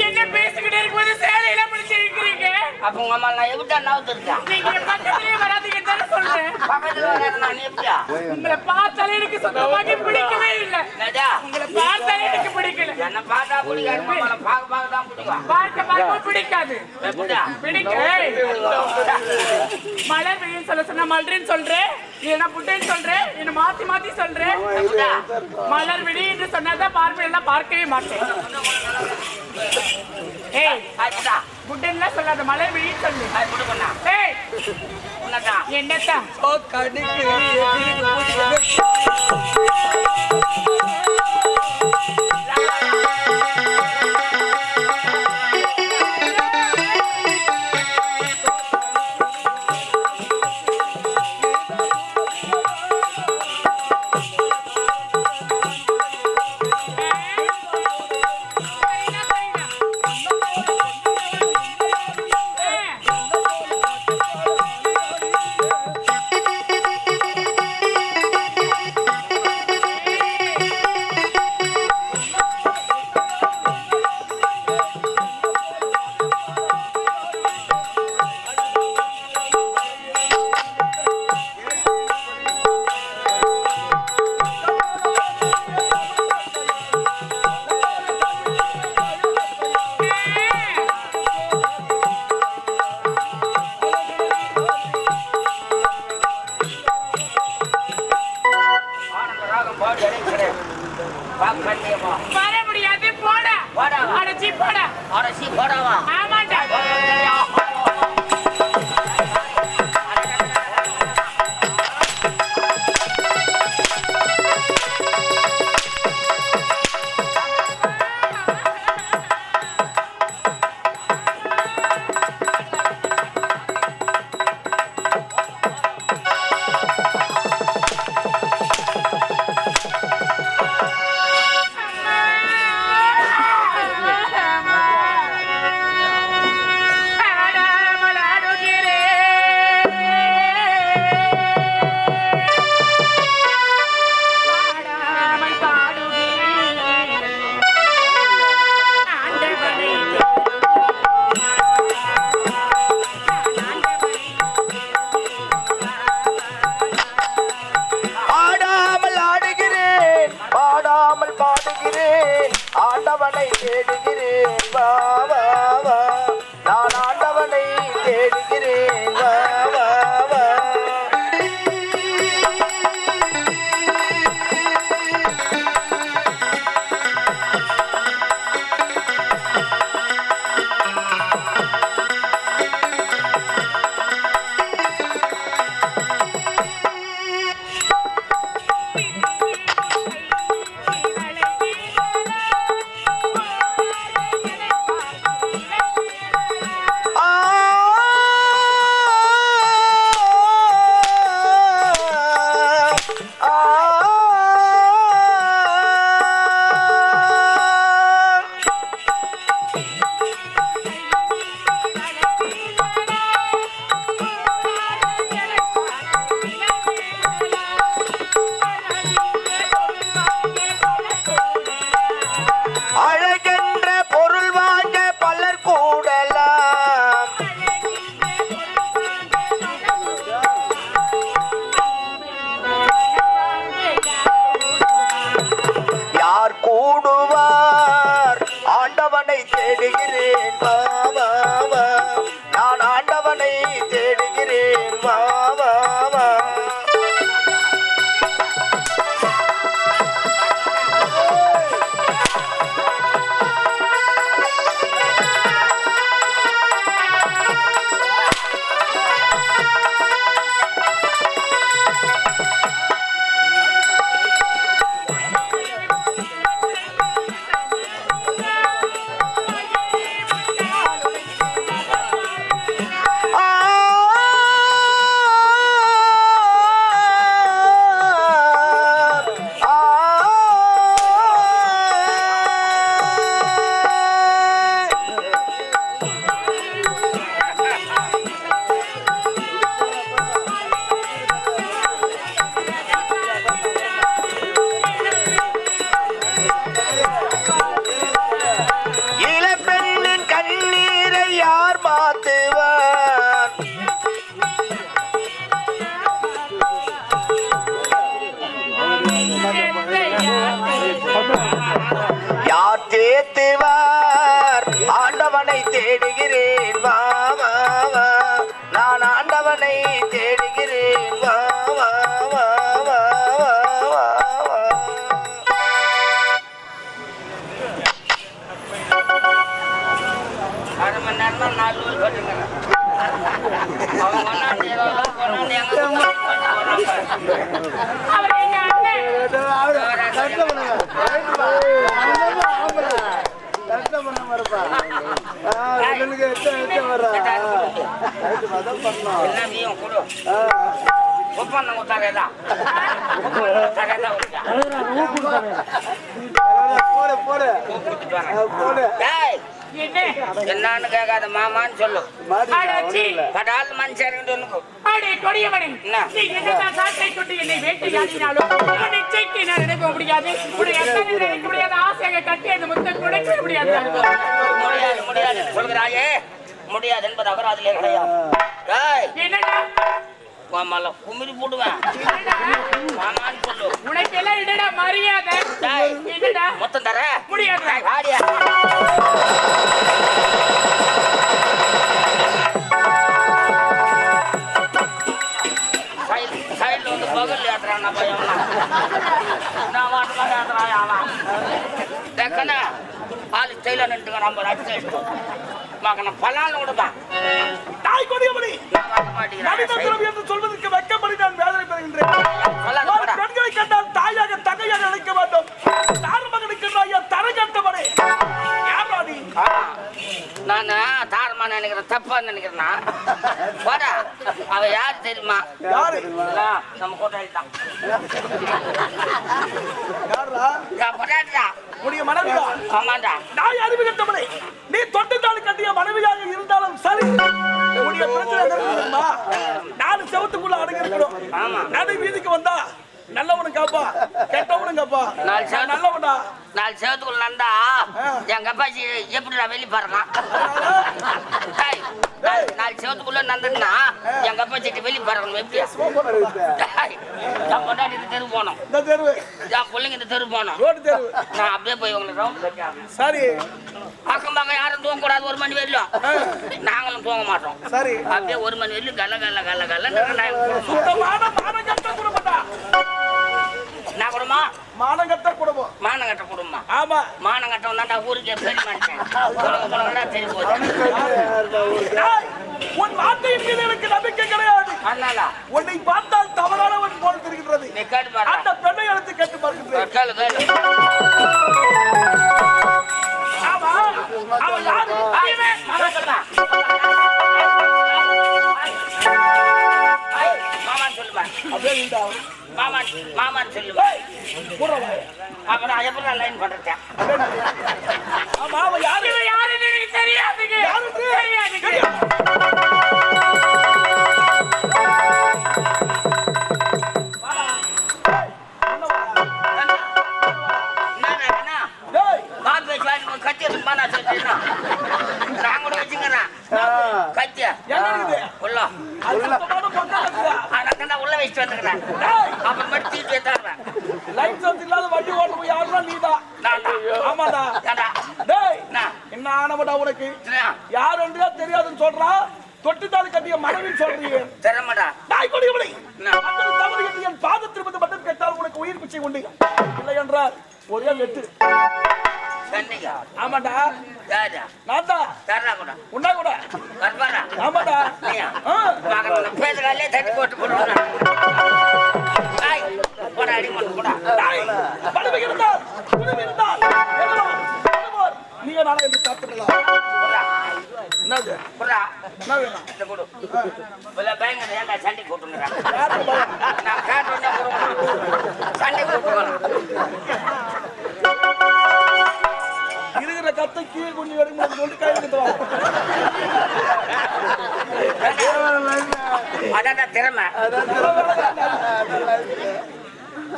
என்ன பேசிக்கிட்டே இருக்கும்போது சேலையில பிடிச்சி இருக்கிறீங்க? அப்ப உங்க அம்மா நான் எப்படி நவுத்துருக்கேன்? நீங்க பக்கத்துலயே வராதீங்கன்னு தானே சொல்றேன். பக்கத்துல வராது நான் எப்படியா? உங்களை பார்த்தாலே எனக்கு சுத்தமாக பிடிக்கவே இல்லை. உங்களை பார்த்தாலே எனக்கு பிடிக்கல. என்ன பார்த்தா பிடிக்காது, பார்க்க தான் பிடிக்கும். பார்க்க பிடிக்காது. மலர் விழின்னு சொன்னா மலரின்னு சொல்றேன், இல்லைன்னா புட்டைன்னு சொல்றேன், என்ன மாத்தி மாத்தி சொல்றேன். மலர் விழி என்று சொன்னாதான் பார்ப்பேன், எல்லாம் பார்க்கவே மாட்டேன். ஏய் புட்டைன்னு சொல்லாத, மலர் விழின்னு சொல்லு. ஏய் என்னத்தா வர முடியாது. போட அடைச்சி போடவா? ஆமாண்டா. ஆண்டவனை தேடுகிறேன் வா வா வா, நான் ஆண்டவனை தேடுகிறேன் வா வா வா. கூடுவார் ஆண்டவனை தேடுகிறேன் வா வா வா, நான் ஆண்டவனை தேடுகிறேன் வா வா வா. ஏத்துவார் ஆண்டவனை தேடுகிறேன் வா வா வா நான் ஆண்டவனை தேடுகிறேன் வா வா வா வா வா வா வா. அரை மணி நேரமா 4 ஊர் கட்டுங்கிறேன். அவன் கொண்டாந்து எங்க அவர் எங்க அண்ணன். எல்லாத்தையும் கொடு. ஒப்பந்தம் கொடுத்தாரேதான். என்ன? என்னன்னு கேட்காத மாமான்னு சொல்லு. அடச்சி. கடால் மனுஷன் அடே கொடியவனே. என்ன? நீ என்னதான் சாட்டை கொண்டு என்னை வேட்டையாடினாலும் உன் நிச்சயத்தை நான் நினைக்க முடியாது. உன்னை எத்தனை நினைக்க முடியாது. ஆசையை கட்டி அந்த முத்தை குடைக்க முடியாது. முடியாது முடியாது சொல்கிறாயே. முடியாது என்பது அபராதிலே கிடையாது. என்னடா? மாமால குமிரி போடுவேன். மாமான்னு சொல்லு. உனக்கு எல்லாம் என்னடா மரியாதை? என்னடா? மொத்தம் தர முடியாது. ஆடியா சைடுல வந்து பகல் ஏத்துறான் பையன். நான் வாட்டுல ஏத்துறான். டக்குன்னு ஆளு ஸ்டைல நின்றுங்க. நம்ம அடிச்சு மகனம் பலான்னு விடுதான். தாய் கொடியவனே, மனித மாட்டேங்கிறேன். திரவியம் என்று சொல்வதற்கு வெட்கப்படி நான் வேதனை பெறுகின்றேன். ஒரு பெண்களை கண்டால் தாயாக தங்கையாக நினைக்க வேண்டும். தார் மகனுக்கு தர கட்டவனே யாரா நீ? நான் தாரமா நினைக்கிறேன், தப்பா நினைக்கிறேன்னா போடா. அவ யாரு தெரியுமா? யாரு? நம்ம கோட்டையில் தான். யாரா? என் பொண்டாட்டிடா. உடைய மனைவியா? ஆமாண்டா. நாய் அறிவு கட்டவனே, நீ தொட்டுத்தாள் கட்டிய மனைவியாக இருந்தாலும் சரி, உடைய பிரச்சனை தெரியுமா? 4 செவத்துக்குள்ள அடங்கி இருக்கணும். ஆமா. நடு வீதிக்கு வந்தா நல்லவனு காப்பா, கெட்டவனு காப்பா. 4 செவத்து நல்லவனா 4 செவத்துக்குள்ள நந்தா எங்க அப்பாச்சி எப்படிடா வெளியே பாருக்கான்? 4 செவத்துக்குள்ள நந்தன்னா எங்க அப்பாச்சி வெளியே பாருக்கணும். எப்படியா? என் பொண்டாட்டி இந்த தெரு போனோம். இந்த தெருவு என் பிள்ளைங்க இந்த தெரு போனோம். ரோடு தெருவு. நான் அப்படியே போய் உங்களை ரவுண்ட் கட்டியாங்க. சரி அக்கம் பக்கம் யாரும் தூங்க கூடாது. 1 மணி வரையிலும் நாங்களும் தூங்க மாட்டோம். சரி. அப்படியே 1 மணி வரையிலும் கல்ல கல்ல கல்ல கல்ல சுத்தமான மானங்கட்ட குடும்பம்டா. நான் கூடமா மானங்கட்ட குடும்பம். மானங்கட்ட குடும்பம். ஆமா. மானங்கட்டம் தாண்டா ஊருக்கே பெரிய மனுஷன். தெரிய போகுது. டேய், உன் வார்த்தையின் மீது எனக்கு நம்பிக்கை கிடையாது. அதனால உன்னை பார்த்தால் தவறானவன் போல் தெரிகிறது. நீ கேட்டு பாரு. அந்த பெண்ணை எடுத்து கேட்டு பார்க்கிறேன். கேளு கேளு. ஆமா, அவன் யாரு? மாமான்னு சொல்லுவேன். அப்படியே நின்றா. மாமான்னு சொல்லுவேன். போடுறா. அப்புறம் எப்படி லைன் பண்றேன். ஆமா, அவன் யாரு? இவன் யாருன்னு எனக்கு தெரியாதுங்க. யாருன்னு? தெரியாதுங்க. டேய், பால் பேச்சு வாங்கி கத்தி எடுத்து நான் சொல்லிட்டேன். நான் கூட வச்சுக்கிறேன் கத்தியா. எங்க இருக்குது? உள்ள அது சுத்தமான பொக்கா இருக்குதா? அதான் உள்ள வச்சுட்டு வந்துக்கிறேன். டேய், அப்புறம் மட்டும் தீட்டு ஏத்தாடுறேன். லைசன்ஸ் இல்லாத வண்டி ஓட்டுறவன் யாருன்னா நீதான். நான் ஆமாடா. ஏண்டா டேய், நான் என்ன ஆனவடா உனக்கு? தெரியா யார் என்றே தெரியாதுன்னு சொல்றா. தொட்டுத்தாள் கட்டிய மனைவின்னு சொல்றீங்க. தெரியாமடா. தாய் கொடியவளை, என்ன? அந்த தவறு கட்டி என் பாதத்தில் வந்து மட்டும் கேட்டால் உனக்கு உயிர் பிச்சை உண்டு. இல்லை என்றால் ஒரே வெட்டு. கண்ணிக்கா ஆமாடா. யாரா நான் தான். தர்றா கூட உண்டா கூட. கர்ப்பாரா ஆமாடா. நீயா ஆ. மகன் பேசுறாலே தட்டி போட்டு போடுறா. தாய் போடா அடி மட்டும் போடா. தாய், வலிமை இருந்தால், துணிவு இருந்தால், எல்லாம் வருவார். நீங்க நானே என்று பார்த்துக்கலாம். போடா என்னது? போடா என்ன வேணும்? இந்த கொடு. இல்ல பயங்கர ஏன்டா சண்டை போட்டுங்கறா. யாருக்கு பயம்? நான் கேட்டோன்னே போடுறேன். சண்டை போட்டுக்கணும். இருக்கிற கத்தைக்கு கொஞ்சம் எடுங்க சொல்லி கையில் கிட்டுவாங்க. அதான் திறமை.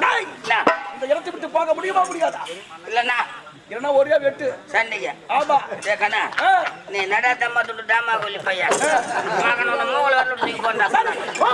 டேய், என்ன? இந்த இடத்தை விட்டு போக முடியுமா முடியாதா? இல்லன்னா இல்லைன்னா ஒரே வெட்டு. சண்டைக்கு ஆமா. கண்ணா ஆ. நீ நடாத்தம்மா துட்டு டாமா கொல்லி பையன் மகன் உன்னை மூவல வரல தூக்கி போட்டா. ஆ.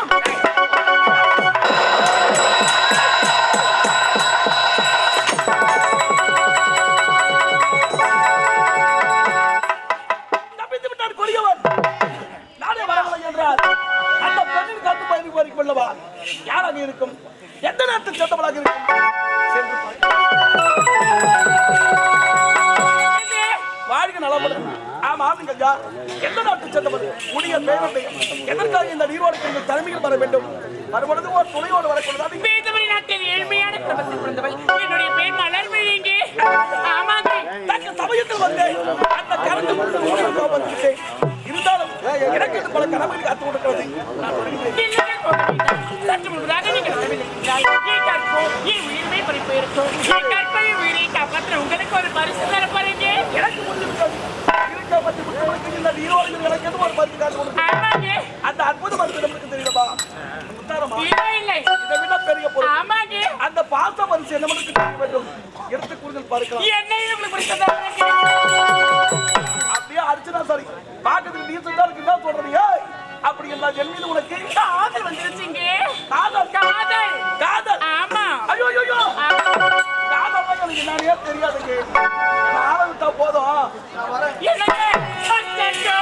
சொல்லுங்க ஐயா, எந்த நாட்டை சேர்ந்தவர்? உடைய பேரண்டை எதற்காக இந்த நீரோடைக்கு இந்த தலைமையில் வர வேண்டும்? வரும்பொழுது ஒரு துணையோடு வரக்கூடாது. வேதமணி நாட்டில் ஏழ்மையான குடும்பத்தில் பிறந்தவள். என்னுடைய பேர் மலர்விழிங்க. ஆமாங்க. தக்க சமயத்தில் வந்தேன். அந்த கரண்ட் வந்துட்டேன். இருந்தாலும் எனக்கு இது பல கடமைகள் காத்து கொடுக்கிறது. நான் வருகிறேன். இல்லையே போகிறீர்கள். சற்று முன்பதாக நீங்கள் வரவில்லைங்கிறாய். என் கற்போ என் உயிர்மை பறிப்பு இருக்கும். என் கற்பை உயிரை காப்பாற்ற உங்களுக்கு ஒரு பரிசு தர போறீங்க. எனக்கு முடிஞ்சிருக்காது. இருக்க பற்றி முக்கியமாக இந்த நீரோடையில் எனக்கு எதுவும் ஒரு பரிசு காத்து கொடுக்கிறது. ஆமாங்க. அந்த அற்புத மருந்து நமக்கு தெரியுமா? முத்தாரமா? இல்லை. இதை விட பெரிய பொருள். ஆமாங்க. அந்த பாச பரிசு என்ன நமக்கு தெரிய வேண்டும். எடுத்து கூறுதல் பார்க்கலாம். என்னையும் உங்களுக்கு பரிசு தரீங்க. அப்படியே அர்ச்சனா சரி பாக்கிறதுக்கு நீ சொல்றதுக்கு என்ன சொல்றீங்க? அப்படி எல்லாம் என் மீது உனக்கு காதல் வந்துருச்சுங்க. காதல் காதல். காதல். ஆமா. ஐயோ ஐயோ காதல் எனக்கு என்னன்னே தெரியாதுங்க. நான் ஆரம்பித்தா போதும். நான் வரேன். என்னங்க? அச்சச்சோ.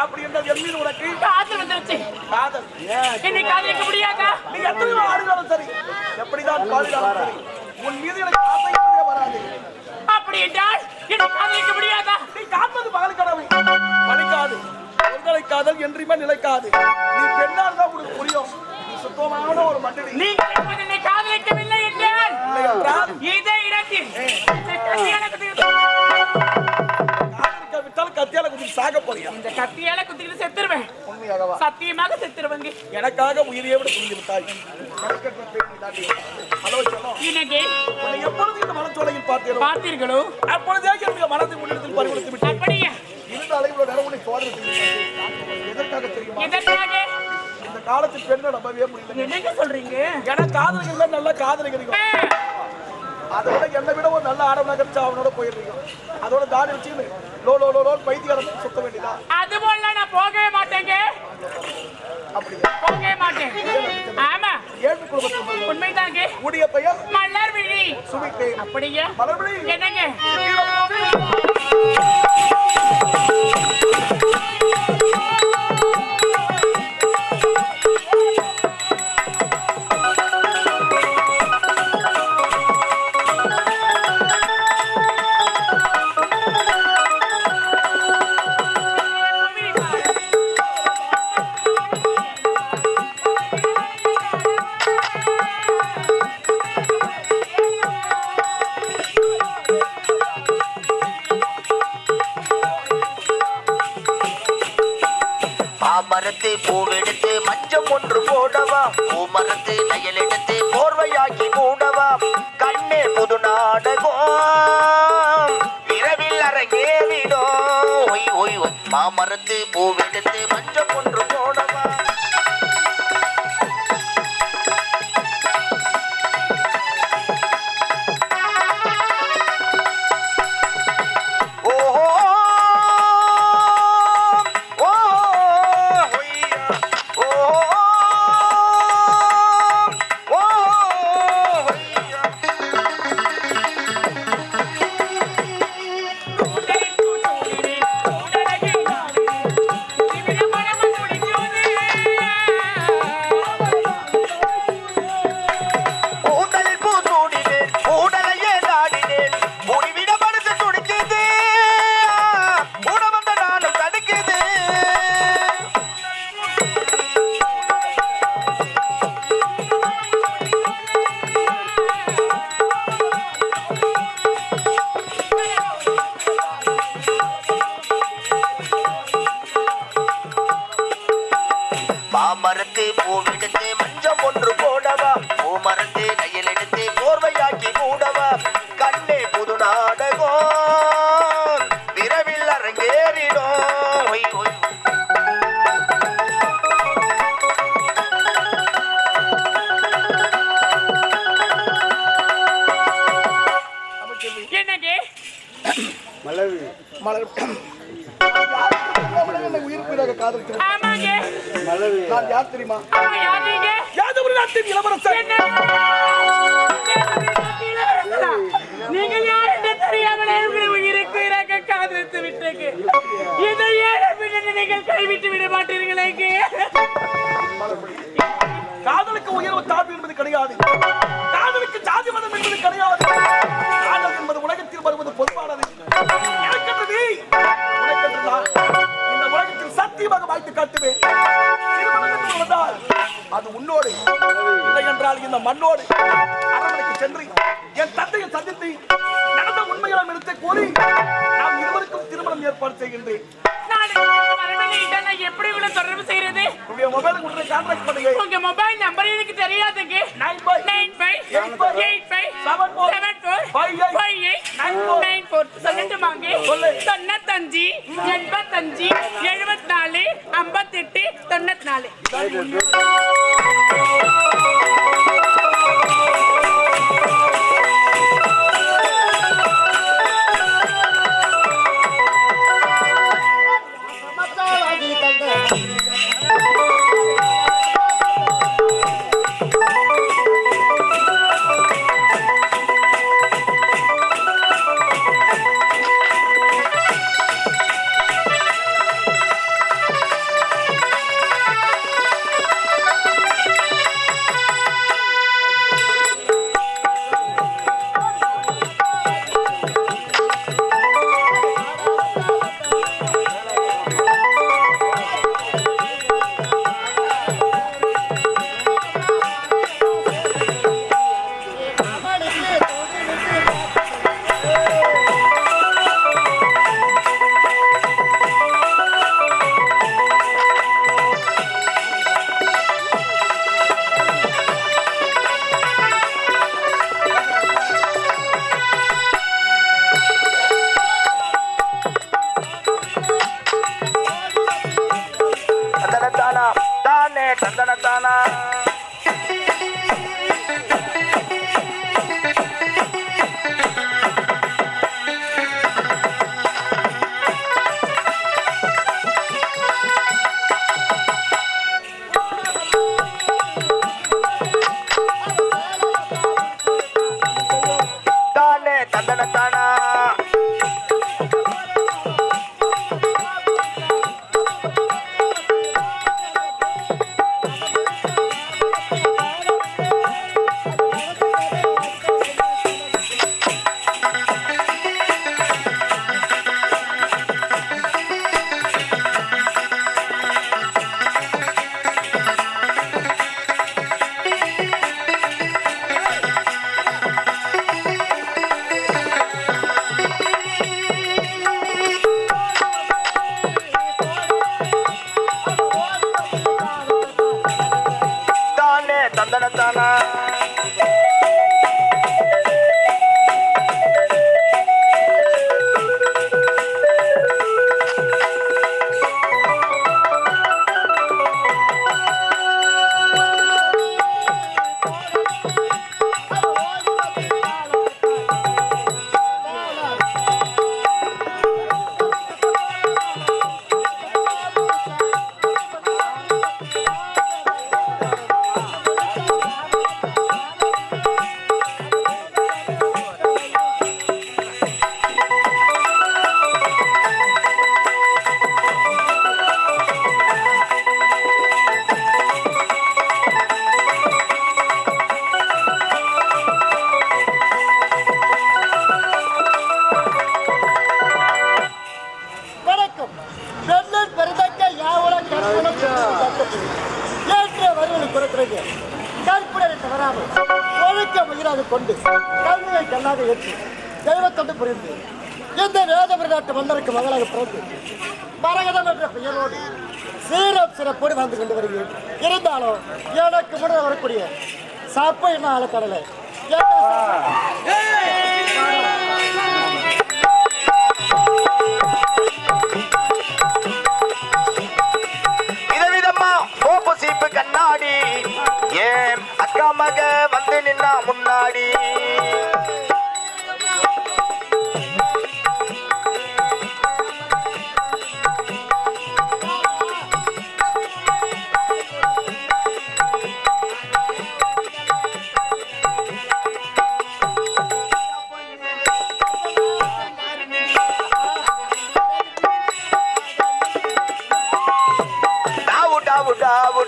அப்படி என்றால் என் மீது உனக்கு காதல் வந்துருச்சு. காதல். என்னை காதலிக்க முடியாதா? நீ எத்தனை ஆடினாலும் சரி, எப்படிதான் பாடினாலும் சரி, உன் மீது எனக்கு ஆசை என்பதே வராது. அப்படி என்றால் என்னை காதலிக்க முடியாதா? நீ காண்பது பகல் கனவு, பணிக்காது. ஒருதலை காதல் என்றுமே நிலைக்காது. நீ பெண்ணா இருந்தா உனக்கு புரியும். நீ சுத்தமான ஒரு மண்டலி. நீங்கள் இப்போது என்னை காதலிக்கவில்லை என்றால் இல்லை என்றால் இதே இடத்தில் இந்த கத்தியால குத்திக்கிட்டு காதலிக்க விட்டால் கத்தியால குத்தி சாக போறியா? இந்த கத்தியால குத்திக்கிட்டு செத்துருவேன். உண்மையாகவா? சத்தியமாக செத்துருவங்க. எனக்காக உயிரையே விட துணிந்து விட்டாய். ஹலோ சொல்லும். எனக்கு உன்னை எப்பொழுது இந்த மனச்சோலையில் பார்த்தீரோ பார்த்தீர்களோ அப்பொழுதே என்னுடைய மனதை முன்னிடத்தில் பறிகொடுத்து விட்டேன். அப்படியா? இருந்த அளவில் நேரம் உன்னை சோதனை செய்து எதற்காக தெரியுமா? எதற்காக? இந்த காலத்தில் பெண்ணை நம்பவே முடியல. என்னங்க சொல்றீங்க? ஏன்னா காதலிகள் நல்ல காதலிக்கிறீங்க. அதோட என்னை விட ஒரு நல்ல ஆடவனாக கிடைச்சா அவனோட போயிடுறீங்க. அதோட தாடி வச்சு லோ லோ லோ லோ பைத்தியம் சுத்த வேண்டியதா? அது போல நான் போகவே மாட்டேங்க. அப்படியா? போகவே மாட்டேன். ஆமா. ஏழு குடும்பத்தில் உண்மைதாங்க. உடைய பெயர் மலர்விழி. சுமித்தே. அப்படியா? மலர்விழி என்னங்க? மரத்து பூவெடுத்து மஞ்சம் ஒன்று போடவா, பூமரத்து நயல் எடுத்து போர்வையாக்கி மூடவா, கண்ணே புது நாடகம் இரவில் அரங்கேறிடும். ஒய் ஒய் ஒய் மாமரத்து பூவெடுத்து மஞ்சம் ஒன்று போடவா. மாமரத்து பூவெடுத்து மஞ்சம் ஒன்று போடவா, பூமரத்து கையில் எடுத்து போர்வையாக்கி மூடவா, கண்ணே புது நாடகம் விரைவில் அரங்கேறிடும். ஒய் ஒய் என்னங்க? மலர் மலர் உயிர்ப்பினாக காதலிக்கிறேன். ஆமாங்க. நான் யார் தெரியுமா? யாருங்க? யாதவ நாட்டின் இளவரசர். நீங்க யார் என்று தெரியாமலே உயிருக்கு இறக்க காதலித்து விட்டீங்க. இதை ஏழை பிள்ளை நீங்கள் கைவிட்டு விட மாட்டீர்களே. காதலுக்கு உயர்வு தாழ்வு என்பது கிடையாது. காதலுக்கு ஜாதி மதம் என்பது கிடையாது. காதல் என்பது உலகத்தில் வருவது பொதுவானது. எனக்கென்றது உனக்கென்றதான் இந்த உலகத்தில் சத்தியமாக வாய்த்து காட்டுவேன். அது உன்னோடு இல்லை என்றால் இந்த மண்ணோடு அரண்மனைக்கு சென்று என் தந்தையை சந்தித்து நடந்த உண்மையான இடத்தை கூறி நாம் இருவருக்கும் திருமணம் ஏற்பாடு செய்கின்றேன். எப்படி உங்களை தொடர்பு செய்யறது? உங்க மொபைலுக்கு உடனே கான்டாக்ட் பண்ணுங்க. உங்க மொபைல் நம்பர் எனக்கு தெரியாதுங்க. 9585745894 சொல்லட்டுமாங்க? 95 85 74 58 தந்தனத்தானா தந்தனத்தானா கொண்டு கல்வியை கண்ணாக ஏற்றி தெய்வத்தொண்டு புரிந்து இந்த வேதபுரி நாட்டு மன்னருக்கு மகளாக பிறந்து மரகதம் என்ற பெயரோடு சீரம் சிறப்போடு வந்து கொண்டு வருகிறேன். இருந்தாலும் எனக்கு முன்னர் வரக்கூடிய சாப்பை என்ன ஆளக்கடலை விதவிதமா சோப்பு சீப்பு கண்ணாடி ஏன் அக்கா மக வந்து நின்னா முன்னாடி டாவு டாவு டாவு